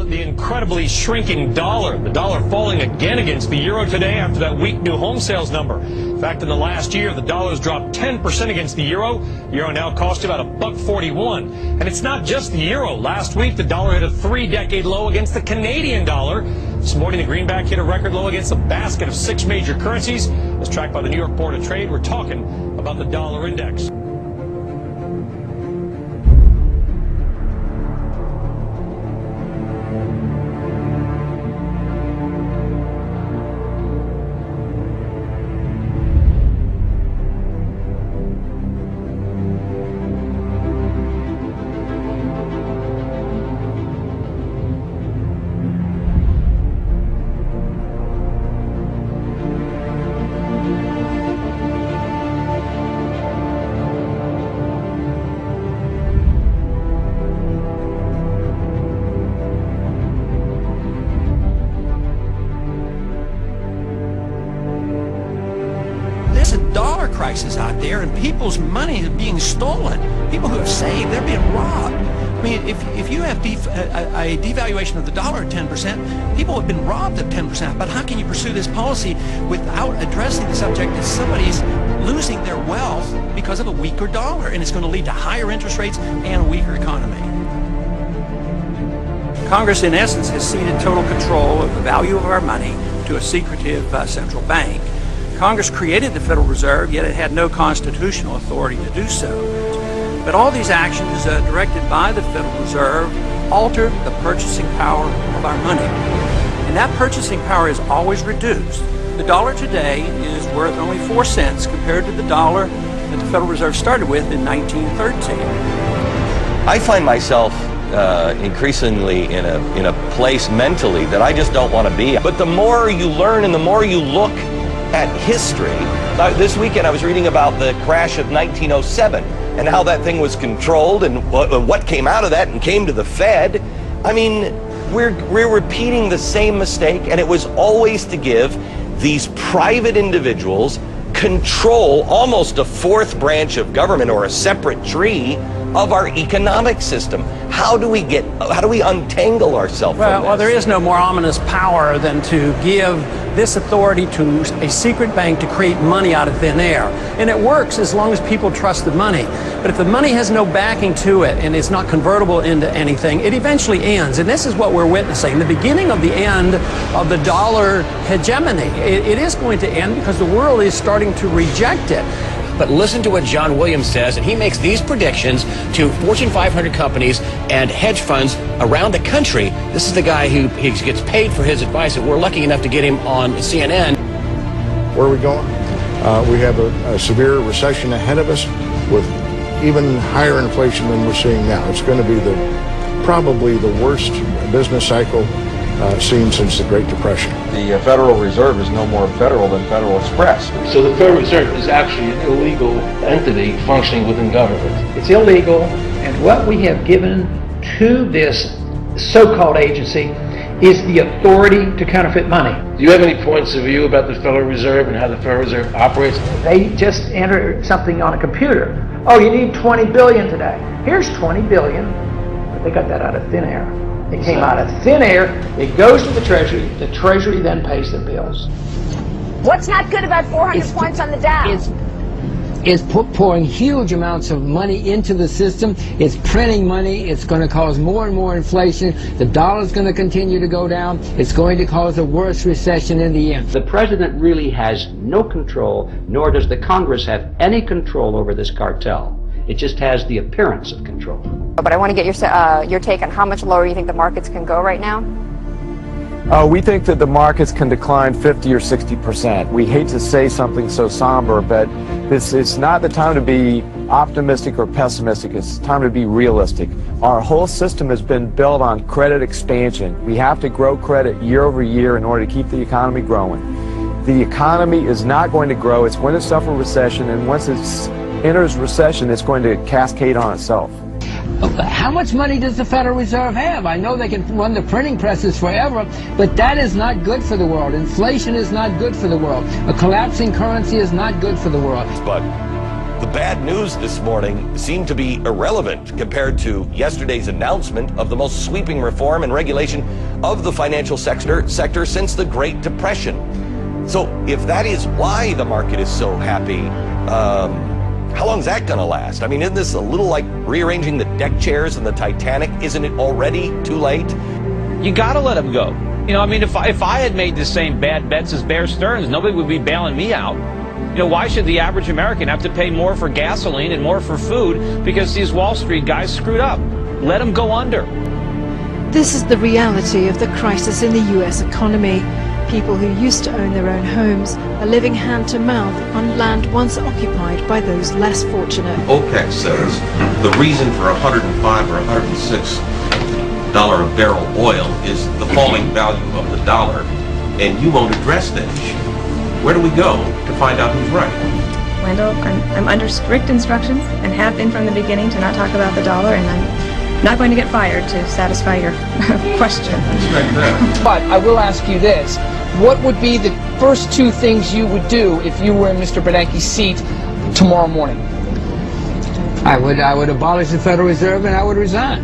the incredibly shrinking dollar. The dollar falling again against the euro today after that weak new home sales number. In fact, in the last year, the dollar's dropped 10% against the euro. The euro now costs about $1.41. And it's not just the euro. Last week, the dollar hit a 3-decade low against the Canadian dollar. This morning, the greenback hit a record low against a basket of 6 major currencies. As tracked by the New York Board of Trade, we're talking about the dollar index. There's a dollar crisis out there, and people's money is being stolen. People who have saved, they're being robbed. I mean, if you have a devaluation of the dollar at 10%, people have been robbed of 10%. But how can you pursue this policy without addressing the subject that somebody's losing their wealth because of a weaker dollar, and it's going to lead to higher interest rates and a weaker economy? Congress, in essence, has ceded total control of the value of our money to a secretive central bank. Congress created the Federal Reserve, yet it had no constitutional authority to do so. But all these actions directed by the Federal Reserve alter the purchasing power of our money. And that purchasing power is always reduced. The dollar today is worth only 4 cents compared to the dollar that the Federal Reserve started with in 1913. I find myself increasingly in a place mentally that I just don't want to be. But the more you learn and the more you look at history, this weekend I was reading about the crash of 1907 and how that thing was controlled and what came out of that and came to the Fed. I mean, we're repeating the same mistake, and it was always to give these private individuals control, almost a fourth branch of government or a separate tree of our economic system. How do we untangle ourselves from this? Well, there is no more ominous power than to give this authority to a secret bank to create money out of thin air. And it works as long as people trust the money. But if the money has no backing to it and it's not convertible into anything, it eventually ends. And this is what we're witnessing, the beginning of the end of the dollar hegemony. It is going to end because the world is starting to reject it. But listen to what John Williams says, and he makes these predictions to Fortune 500 companies and hedge funds around the country. This is the guy who gets paid for his advice, and we're lucky enough to get him on CNN. Where are we going? We have a severe recession ahead of us with even higher inflation than we're seeing now. It's going to be probably the worst business cycle seen since the Great Depression. The Federal Reserve is no more federal than Federal Express. So the Federal Reserve is actually an illegal entity functioning within government. It's illegal, and what we have given to this so-called agency is the authority to counterfeit money. Do you have any points of view about the Federal Reserve and how the Federal Reserve operates? They just enter something on a computer. Oh, you need 20 billion today. Here's 20 billion. But they got that out of thin air. It came out of thin air, it goes to the Treasury then pays the bills. What's not good about 400 points on the Dow? It's pouring huge amounts of money into the system. It's printing money. It's going to cause more and more inflation. The dollar's going to continue to go down. It's going to cause a worse recession in the end. The president really has no control, nor does the Congress have any control over this cartel. It just has the appearance of control. But I want to get your take on how much lower you think the markets can go right now? We think that the markets can decline 50 or 60%. We hate to say something so somber, but it's not the time to be optimistic or pessimistic. It's time to be realistic. Our whole system has been built on credit expansion. We have to grow credit year over year in order to keep the economy growing. The economy is not going to grow. It's going to suffer recession, and once it enters recession, it's going to cascade on itself. How much money does the Federal Reserve have? I know they can run the printing presses forever, but that is not good for the world. Inflation is not good for the world. A collapsing currency is not good for the world. But the bad news this morning seemed to be irrelevant compared to yesterday's announcement of the most sweeping reform and regulation of the financial sector since the Great Depression. So if that is why the market is so happy, how long is that going to last? I mean, isn't this a little like rearranging the deck chairs in the Titanic? Isn't it already too late? You got to let them go. You know, I mean, if I had made the same bad bets as Bear Stearns, nobody would be bailing me out. You know, why should the average American have to pay more for gasoline and more for food because these Wall Street guys screwed up? Let them go under. This is the reality of the crisis in the U.S. economy. People who used to own their own homes are living hand to mouth on land once occupied by those less fortunate. OPEC says the reason for $105 or $106 a barrel oil is the falling value of the dollar, and you won't address that issue. Where do we go to find out who's right? Wendell, I'm under strict instructions and have been from the beginning to not talk about the dollar, and I'm not going to get fired to satisfy your question. But I will ask you this. What would be the first two things you would do if you were in Mr. Bernanke's seat tomorrow morning? I would abolish the Federal Reserve and I would resign.